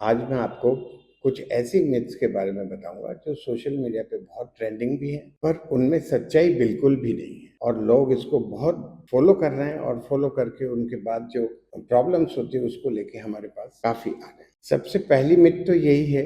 आज मैं आपको कुछ ऐसी मिथ्स के बारे में बताऊंगा जो सोशल मीडिया पे बहुत ट्रेंडिंग भी है, पर उनमें सच्चाई बिल्कुल भी नहीं है और लोग इसको बहुत फॉलो कर रहे हैं और फॉलो करके उनके बाद जो प्रॉब्लम्स होती है उसको लेके हमारे पास काफी आ रहे हैं। सबसे पहली मिथ तो यही है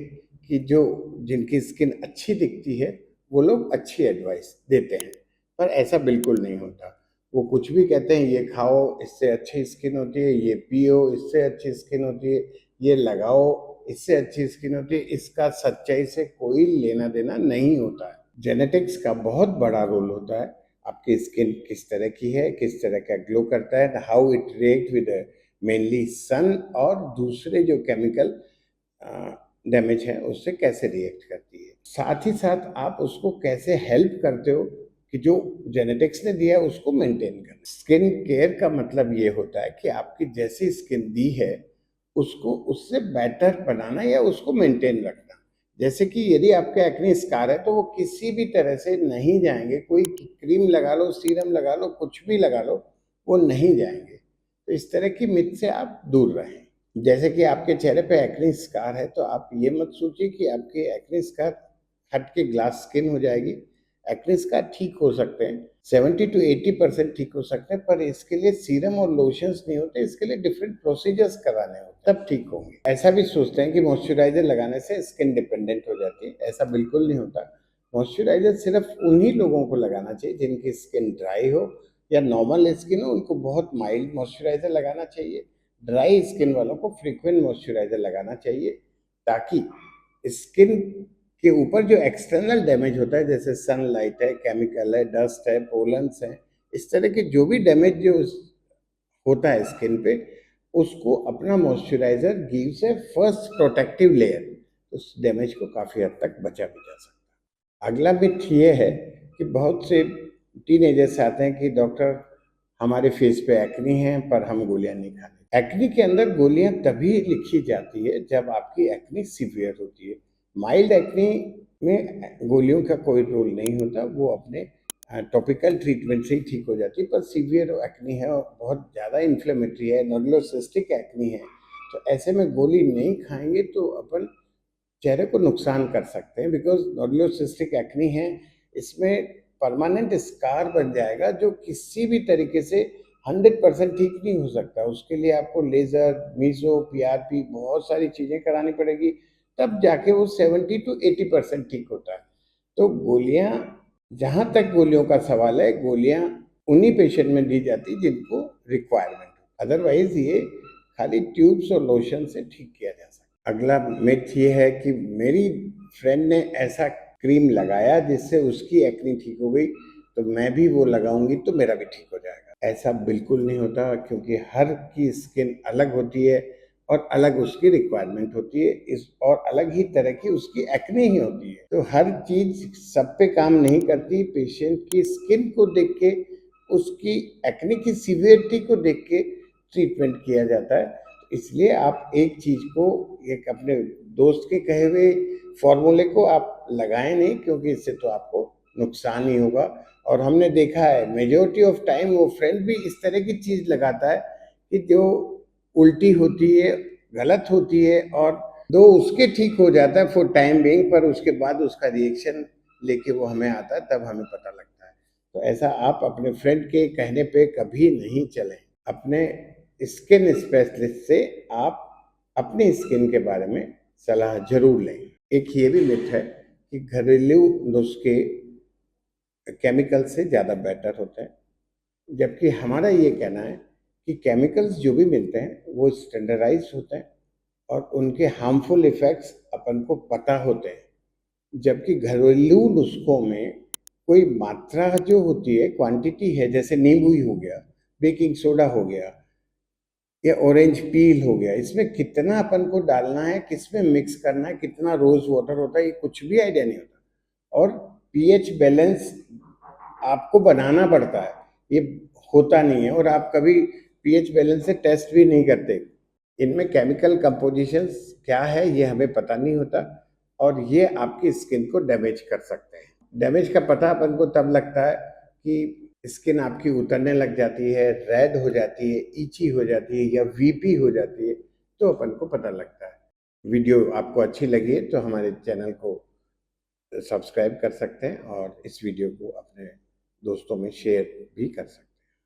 कि जो जिनकी स्किन अच्छी दिखती है वो लोग अच्छी एडवाइस देते हैं, पर ऐसा बिल्कुल नहीं होता। वो कुछ भी कहते हैं, ये खाओ इससे अच्छी स्किन होती है, ये पियो इससे अच्छी स्किन होती है, ये लगाओ इससे अच्छी स्किन होती है। इसका सच्चाई से कोई लेना देना नहीं होता है। जेनेटिक्स का बहुत बड़ा रोल होता है। आपकी स्किन किस तरह की है, किस तरह का ग्लो करता है, how it react with mainly sun और दूसरे जो केमिकल डैमेज है उससे कैसे रिएक्ट करती है। साथ ही साथ आप उसको कैसे हेल्प करते हो कि जो जेनेटिक्स ने दिया है उसको मेंटेन करना। स्किन केयर का मतलब ये होता है कि आपकी जैसी स्किन दी है उसको उससे बेटर बनाना या उसको मेंटेन रखना। जैसे कि यदि आपके एक्ने स्कार है तो वो किसी भी तरह से नहीं जाएंगे। कोई क्रीम लगा लो, सीरम लगा लो, कुछ भी लगा लो, वो नहीं जाएंगे। तो इस तरह की मिथ से आप दूर रहें। जैसे कि आपके चेहरे पे एक्ने स्कार है तो आप ये मत सोचिए कि आपके एक्ने स्कार हट के ग्लास स्किन हो जाएगी। एक्ने स्कार ठीक हो सकते हैं, 70 to 80% ठीक हो सकते हैं, पर इसके लिए सीरम और लोशंस नहीं होते, इसके लिए डिफरेंट प्रोसीजर्स कराने होते हैं, तब ठीक होंगे। ऐसा भी सोचते हैं कि मॉइस्चराइजर लगाने से स्किन डिपेंडेंट हो जाती है, ऐसा बिल्कुल नहीं होता। मॉइस्चराइजर सिर्फ उन्हीं लोगों को लगाना चाहिए जिनकी स्किन ड्राई हो या नॉर्मल स्किन हो, उनको बहुत माइल्ड मॉइस्चराइजर लगाना चाहिए। ड्राई स्किन वालों को फ्रीक्वेंट मॉइस्चराइजर लगाना चाहिए ताकि स्किन के ऊपर जो एक्सटर्नल डैमेज होता है, जैसे सनलाइट है, केमिकल है, डस्ट है, पोलन्स है, इस तरह के जो भी डैमेज जो होता है स्किन पे, उसको अपना मॉइस्चराइजर गिव्स ए फर्स्ट प्रोटेक्टिव लेयर। उस डैमेज को काफ़ी हद तक बचा भी जा सकता है। अगला मिथ ये है कि बहुत से टीनेजर्स आते हैं कि डॉक्टर हमारे फेस पे एक्नी है पर हम गोलियां नहीं खाते। एक्नी के अंदर गोलियां तभी लिखी जाती है जब आपकी एक्नी सीवियर होती है। माइल्ड एक्नी में गोलियों का कोई रोल नहीं होता, वो अपने टॉपिकल ट्रीटमेंट से ही ठीक हो जाती है। पर सीवियर एक्नी है और बहुत ज़्यादा इन्फ्लेमेटरी है, नोडुलोसिस्टिक एक्नी है, तो ऐसे में गोली नहीं खाएंगे तो अपन चेहरे को नुकसान कर सकते हैं। बिकॉज नोडुलोसिस्टिक एक्नी है, इसमें परमानेंट स्कार बन जाएगा जो किसी भी तरीके से 100% ठीक नहीं हो सकता। उसके लिए आपको लेजर, मीजो, पीआरपी, बहुत सारी चीजें करानी पड़ेगी, तब जाके वो 70 to 80% ठीक होता है। तो गोलियां, जहां तक गोलियों का सवाल है, गोलियां उन्हीं पेशेंट में दी जाती जिनको रिक्वायरमेंट हो, अदरवाइज ये खाली ट्यूब्स और लोशन से ठीक किया जा सकता है। अगला मिथ ये है कि मेरी फ्रेंड ने ऐसा क्रीम लगाया जिससे उसकी एक्नी ठीक हो गई, तो मैं भी वो लगाऊंगी तो मेरा भी ठीक हो जाएगा। ऐसा बिल्कुल नहीं होता, क्योंकि हर की स्किन अलग होती है और अलग उसकी रिक्वायरमेंट होती है, इस और अलग ही तरह की उसकी एक्ने ही होती है। तो हर चीज सब पे काम नहीं करती। पेशेंट की स्किन को देख के, उसकी एक्ने की सीवियरिटी को देख के ट्रीटमेंट किया जाता है। इसलिए आप एक चीज को, एक अपने दोस्त के कहे हुए फॉर्मूले को आप लगाएं नहीं, क्योंकि इससे तो आपको नुकसान ही होगा। और हमने देखा है मेजोरिटी ऑफ टाइम वो फ्रेंड भी इस तरह की चीज लगाता है कि जो उल्टी होती है, गलत होती है, और दो उसके ठीक हो जाता है फॉर टाइम बीइंग, पर उसके बाद उसका रिएक्शन लेके वो हमें आता है, तब हमें पता लगता है। तो ऐसा आप अपने फ्रेंड के कहने पे कभी नहीं चलें। अपने स्किन स्पेशलिस्ट से आप अपनी स्किन के बारे में सलाह जरूर लें। एक ये भी मिथ है कि घरेलू नुस्खे केमिकल से ज़्यादा बेटर होते हैं, जबकि हमारा ये कहना है कि केमिकल्स जो भी मिलते हैं वो स्टैंडर्डाइज होते हैं और उनके हार्मफुल इफ़ेक्ट्स अपन को पता होते हैं। जबकि घरेलू नुस्खों में कोई मात्रा जो होती है, क्वांटिटी है, जैसे नींबू ही हो गया, बेकिंग सोडा हो गया, या ऑरेंज पील हो गया, इसमें कितना अपन को डालना है, किसमें मिक्स करना है, कितना रोज वाटर होता है, ये कुछ भी आइडिया नहीं होता। और पीएच बैलेंस आपको बनाना पड़ता है, ये होता नहीं है। और आप कभी पीएच बैलेंस से टेस्ट भी नहीं करते। इनमें केमिकल कंपोजिशंस क्या है ये हमें पता नहीं होता, और ये आपकी स्किन को डैमेज कर सकते हैं। डैमेज का पता अपन को तब लगता है कि स्किन आपकी उतरने लग जाती है, रेड हो जाती है, इची हो जाती है, या वीपी हो जाती है, तो अपन को पता लगता है। वीडियो आपको अच्छी लगी है तो हमारे चैनल को सब्सक्राइब कर सकते हैं और इस वीडियो को अपने दोस्तों में शेयर भी कर सकते हैं।